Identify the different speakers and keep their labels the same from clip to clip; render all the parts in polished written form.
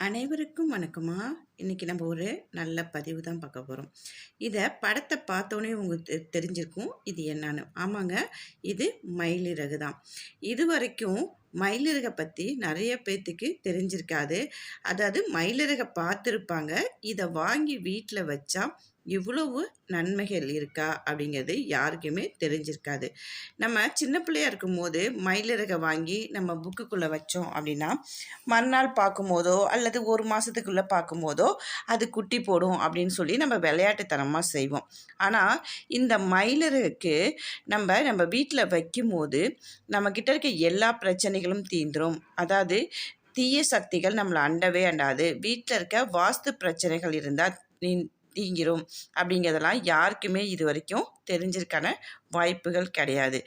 Speaker 1: அனைவருக்கும் வணக்கமா. இன்னைக்கு நம்ம ஒரு நல்ல பதிவு தான் பார்க்க போகிறோம். இதை படத்தை பார்த்தோன்னே உங்களுக்கு தெரிஞ்சிருக்கும் இது என்னன்னு. ஆமாங்க, இது மயிலிறகு தான். இது வரைக்கும் மயிலிறகை பற்றி நிறைய பேர்த்துக்கு தெரிஞ்சிருக்காது. அதாவது மயிலிறகை பார்த்துருப்பாங்க, இதை வாங்கி வீட்டில் வச்சா இவ்வளவு நன்மைகள் இருக்கா அப்படிங்கிறது யாருக்குமே தெரிஞ்சிருக்காது. நம்ம சின்ன பிள்ளையா இருக்கும்போது மயிலிறகை வாங்கி நம்ம புக்குக்குள்ளே வச்சோம் அப்படின்னா மறுநாள் பார்க்கும்போதோ அல்லது ஒரு மாதத்துக்குள்ளே பார்க்கும்போதோ அது குட்டி போடும் அப்படின்னு சொல்லி நம்ம விளையாட்டுத்தனமாக செய்வோம். ஆனால் இந்த மயிலிறகுக்கு நம்ம வீட்டில் வைக்கும்போது நம்மக்கிட்ட இருக்க எல்லா பிரச்சனைகளும் தீந்துரும். அதாவது தீய சக்திகள் நம்மளை அண்டவே அண்டாது. வீட்டில் இருக்க வாஸ்து பிரச்சனைகள் இருந்தால் தீங்கிரும் அப்படிங்கிறதெல்லாம் யாருக்குமே இது வரைக்கும் தெரிஞ்சிருக்கான வாய்ப்புகள் கிடையாது.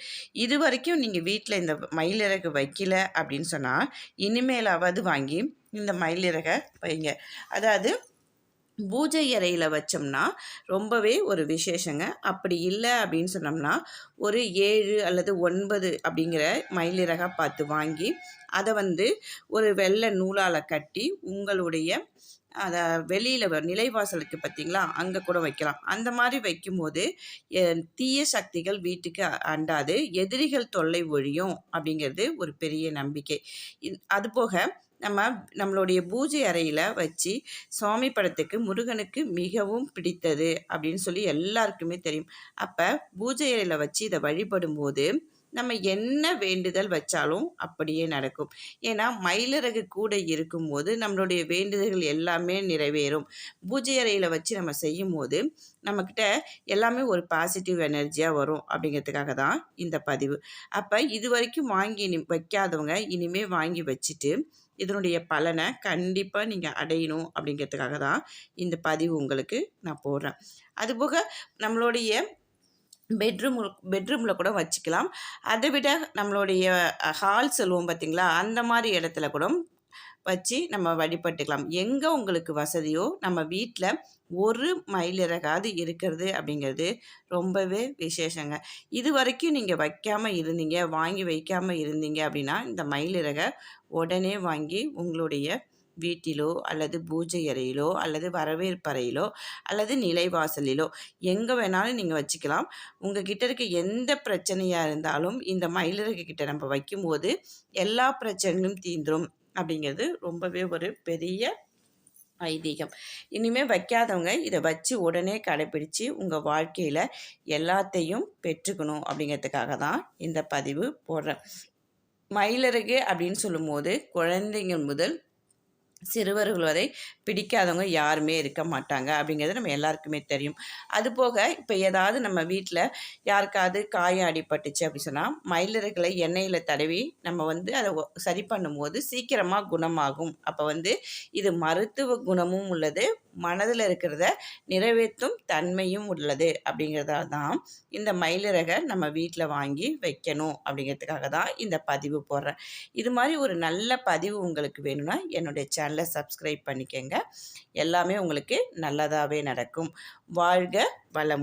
Speaker 1: இது வரைக்கும் நீங்கள் வீட்டில் இந்த மயிலிறகு வைக்கல அப்படின்னு சொன்னால் இனிமேலாவது வாங்கி இந்த மயிலிறகை வைங்க. அதாவது பூஜை அறையில் வச்சோம்னா ரொம்பவே ஒரு விசேஷங்க. அப்படி இல்லை அப்படின்னு சொன்னோம்னா ஒரு 7 அல்லது 9 அப்படிங்கிற மயிலிறகாக பார்த்து வாங்கி அதை ஒரு வெள்ளை நூலால் கட்டி உங்களுடைய அதை வெளியில் நிலைவாசலுக்கு பார்த்தீங்களா, அங்கே கூட வைக்கலாம். அந்த மாதிரி வைக்கும்போது தீய சக்திகள் வீட்டுக்கு அண்டாது, எதிரிகள் தொல்லை ஒழியும் அப்படிங்கிறது ஒரு பெரிய நம்பிக்கை. அதுபோக நம்மளுடைய பூஜை அறையில் வச்சு சுவாமி படத்துக்கு முருகனுக்கு மிகவும் பிடித்தது அப்படின்னு சொல்லி எல்லாருக்குமே தெரியும். அப்போ பூஜை அறையில் வச்சு இதை வழிபடும்போது நம்ம என்ன வேண்டுதல் வச்சாலும் அப்படியே நடக்கும். ஏன்னா மயிலிறகு கூட இருக்கும்போது நம்மளுடைய வேண்டுதல்கள் எல்லாமே நிறைவேறும். பூஜை அறையில் வச்சு நம்ம செய்யும்போது நம்மக்கிட்ட எல்லாமே ஒரு பாசிட்டிவ் எனர்ஜியாக வரும் அப்படிங்கிறதுக்காக தான் இந்த பதிவு. அப்போ இது வரைக்கும் வாங்கி வைக்காதவங்க இனிமேல் வாங்கி வச்சுட்டு இதனுடைய பலனை கண்டிப்பாக நீங்கள் அடையணும் அப்படிங்கிறதுக்காக தான் இந்த பதிவு உங்களுக்கு நான் போடுறேன். அதுபோக நம்மளுடைய பெட்ரூமில் கூட வச்சுக்கலாம். அதை விட நம்மளுடைய ஹால் சொல்லுவோம் பார்த்திங்களா, அந்த மாதிரி இடத்துல கூட வச்சு நம்ம வழிபட்டுக்கலாம். எங்கே உங்களுக்கு வசதியோ நம்ம வீட்டில் ஒரு மயிலிறகாவது இருக்கிறது அப்படிங்கிறது ரொம்பவே விசேஷங்க. இது வரைக்கும் நீங்கள் வைக்காமல் இருந்தீங்க, வாங்கி வைக்காமல் இருந்தீங்க அப்படின்னா இந்த மயிலிறகை உடனே வாங்கி உங்களுடைய வீட்டிலோ அல்லது பூஜை அறையிலோ அல்லது வரவேற்பறையிலோ அல்லது நிலைவாசலிலோ எங்கே வேணாலும் நீங்கள் வச்சுக்கலாம். உங்கள் கிட்ட இருக்க எந்த பிரச்சனையாக இருந்தாலும் இந்த மயிலிறகு கிட்ட நம்ம வைக்கும்போது எல்லா பிரச்சனைகளும் தீந்துரும் அப்படிங்கிறது ரொம்பவே ஒரு பெரிய ஐதீகம். இனிமேல் வைக்காதவங்க இதை வச்சு உடனே கடைப்பிடிச்சு உங்கள் வாழ்க்கையில் எல்லாத்தையும் பெற்றுக்கணும் அப்படிங்கிறதுக்காக தான் இந்த பதிவு போடுறேன். மயிலிறகு அப்படின்னு சொல்லும்போது குழந்தைங்க முதல் சிறுவர்கள் வரை பிடிக்காதவங்க யாருமே இருக்க மாட்டாங்க அப்படிங்கிறது நம்ம எல்லாருக்குமே தெரியும். அதுபோக இப்போ ஏதாவது நம்ம வீட்டில் யாருக்காவது காயம் அடிபட்டுச்சு அப்படி சொன்னால் மயிலிறகுகளை எண்ணெயில் தடவி நம்ம அதை சரி பண்ணும்போது சீக்கிரமாக குணமாகும். அப்போ இது மருத்துவ குணமும் உள்ளது, மனதில் இருக்கிறத நிறைவேற்றும் தன்மையும் உள்ளது. அப்படிங்கிறதால தான் இந்த மயிலிறகை நம்ம வீட்டில் வாங்கி வைக்கணும் அப்படிங்கிறதுக்காக தான் இந்த பதிவு போடுறேன். இது மாதிரி ஒரு நல்ல பதிவு உங்களுக்கு வேணும்னா என்னுடைய சேனலை சப்ஸ்கிரைப் பண்ணிக்கங்க. எல்லாமே உங்களுக்கு நல்லதாகவே நடக்கும். வாழ்க வளமுடன்.